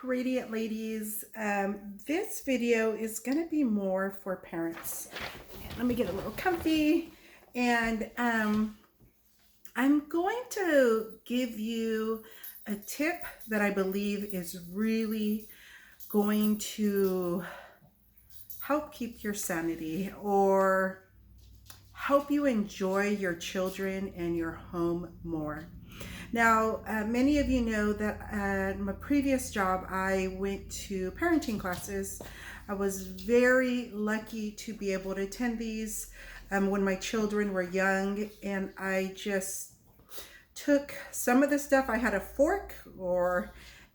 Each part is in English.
Radiant Ladies. This video is going to be more for parents. Let me get a little comfy, and I'm going to give you a tip that I believe is really going to help keep your sanity or help you enjoy your children and your home more. Now, many of you know that at my previous job, I went to parenting classes. I was very lucky to be able to attend these when my children were young, and I just took some of the stuff. I had a fork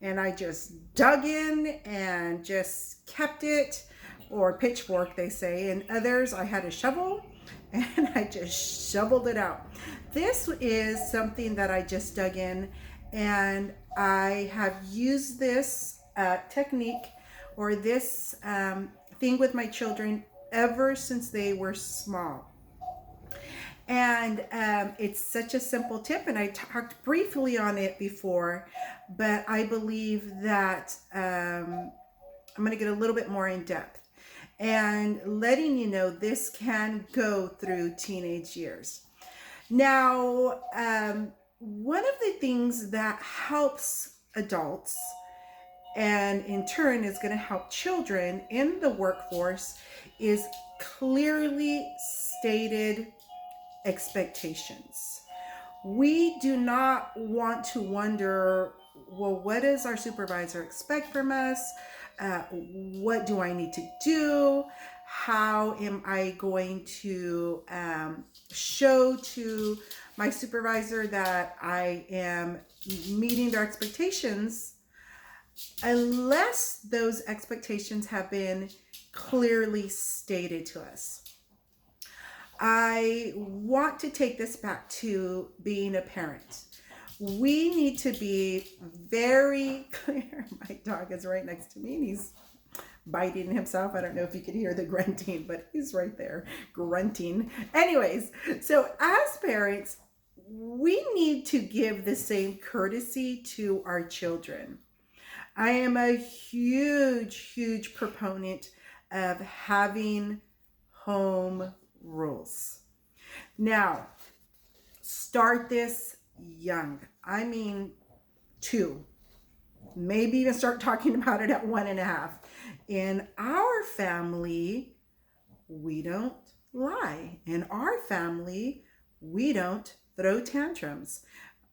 and I just dug in and just kept it, or pitchfork they say, and others I had a shovel and I just shoveled it out. This is something that I just dug in, and I have used this technique or this thing with my children ever since they were small. And it's such a simple tip, and I talked briefly on it before, but I believe that I'm going to get a little bit more in depth and letting you know this can go through teenage years. Now, one of the things that helps adults and in turn is going to help children in the workforce is clearly stated expectations. We do not want to wonder, well, what does our supervisor expect from us? What do I need to do? How am I going to show to my supervisor that I am meeting their expectations, unless those expectations have been clearly stated to us? I want to take this back to being a parent. We need to be very clear. My dog is right next to me and he's biting himself. I don't know if you can hear the grunting, but he's right there grunting. Anyways, so as parents, we need to give the same courtesy to our children. I am a huge proponent of having home rules. Now, start this young. I mean, 2. Maybe even start talking about it at 1.5. In our family, we don't lie. In our family, we don't throw tantrums.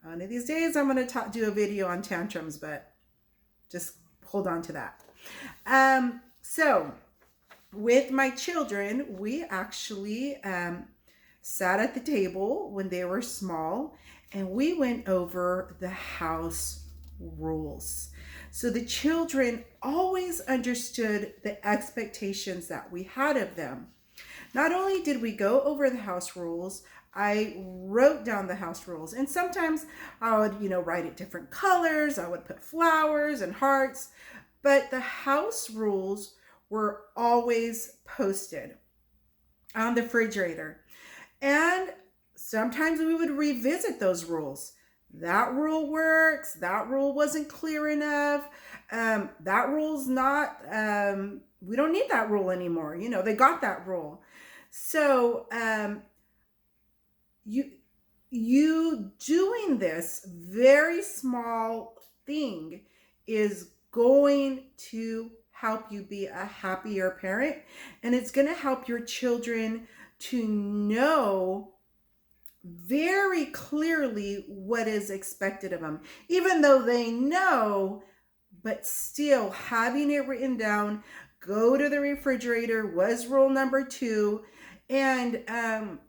One of these days, I'm going to do a video on tantrums, but just hold on to that. So with my children, we actually sat at the table when they were small, and we went over the house rules. So the children always understood the expectations that we had of them. Not only did we go over the house rules, I wrote down the house rules, and sometimes I would, write it different colors. I would put flowers and hearts, but the house rules were always posted on the refrigerator. And sometimes we would revisit those rules. That rule works. That rule wasn't clear enough. That rule's not, we don't need that rule anymore. They got that rule. So you doing this very small thing is going to help you be a happier parent, and it's going to help your children to know very clearly what is expected of them, even though they know, but still having it written down. Go to the refrigerator was rule number 2, and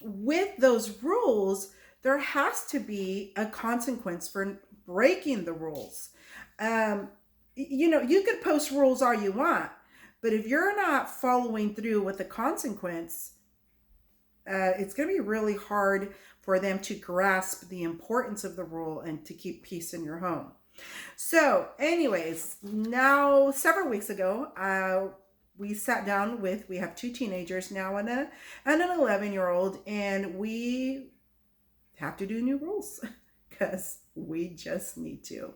with those rules, there has to be a consequence for breaking the rules. You could post rules all you want, but if you're not following through with the consequence, it's going to be really hard for them to grasp the importance of the rule and to keep peace in your home. So anyways, now several weeks ago, we sat down we have 2 teenagers now and an 11-year-old, and we have to do new rules because we just need to.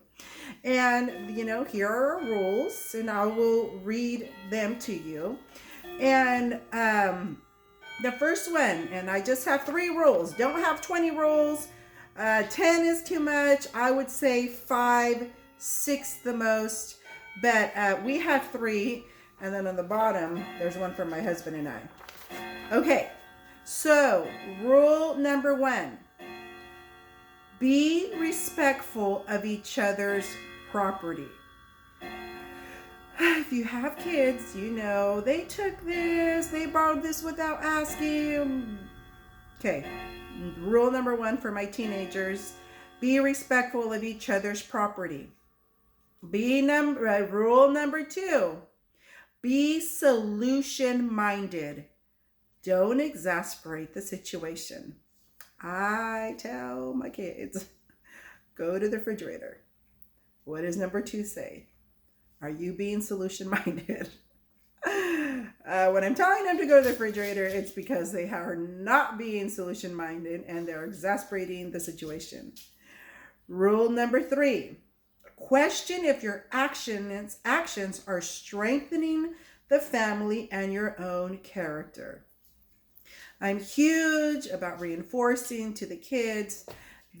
And, here are our rules, and I will read them to you. And the first one, and I just have 3 rules. Don't have 20 rules. 10 is too much. I would say 5, 6 the most. But we have 3. And then on the bottom, there's one for my husband and I. Okay, so rule number 1. Be respectful of each other's property. If you have kids, they took this, they borrowed this without asking. Okay, rule number 1 for my teenagers, be respectful of each other's property. Rule number 2, be solution-minded. Don't exasperate the situation. I tell my kids, go to the refrigerator. What does number 2 say? Are you being solution-minded? When I'm telling them to go to the refrigerator, it's because they are not being solution-minded and they're exasperating the situation. Rule number 3, question if your actions are strengthening the family and your own character. I'm huge about reinforcing to the kids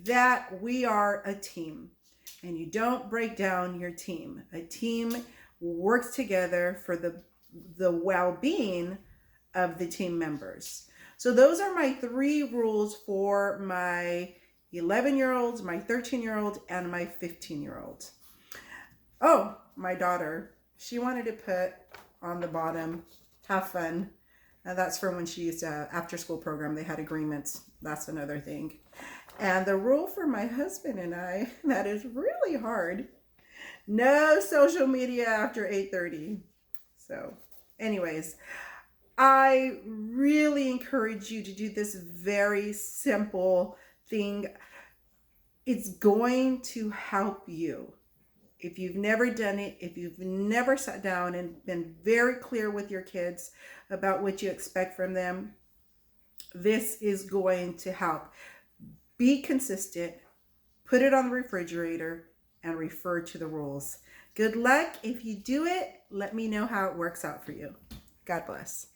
that we are a team, and you don't break down your team. A team works together for the well-being of the team members. So those are my 3 rules for my 11-year-olds, my 13-year-old, and my 15-year-old. Oh, my daughter, she wanted to put on the bottom, have fun. That's for when she used after school program. They had agreements. That's another thing. And the rule for my husband and I, that is really hard. No social media after 8:30. So anyways, I really encourage you to do this very simple thing. It's going to help you. If you've never done it, if you've never sat down and been very clear with your kids about what you expect from them, this is going to help. Be consistent, put it on the refrigerator, and refer to the rules. Good luck. If you do it, let me know how it works out for you. God bless.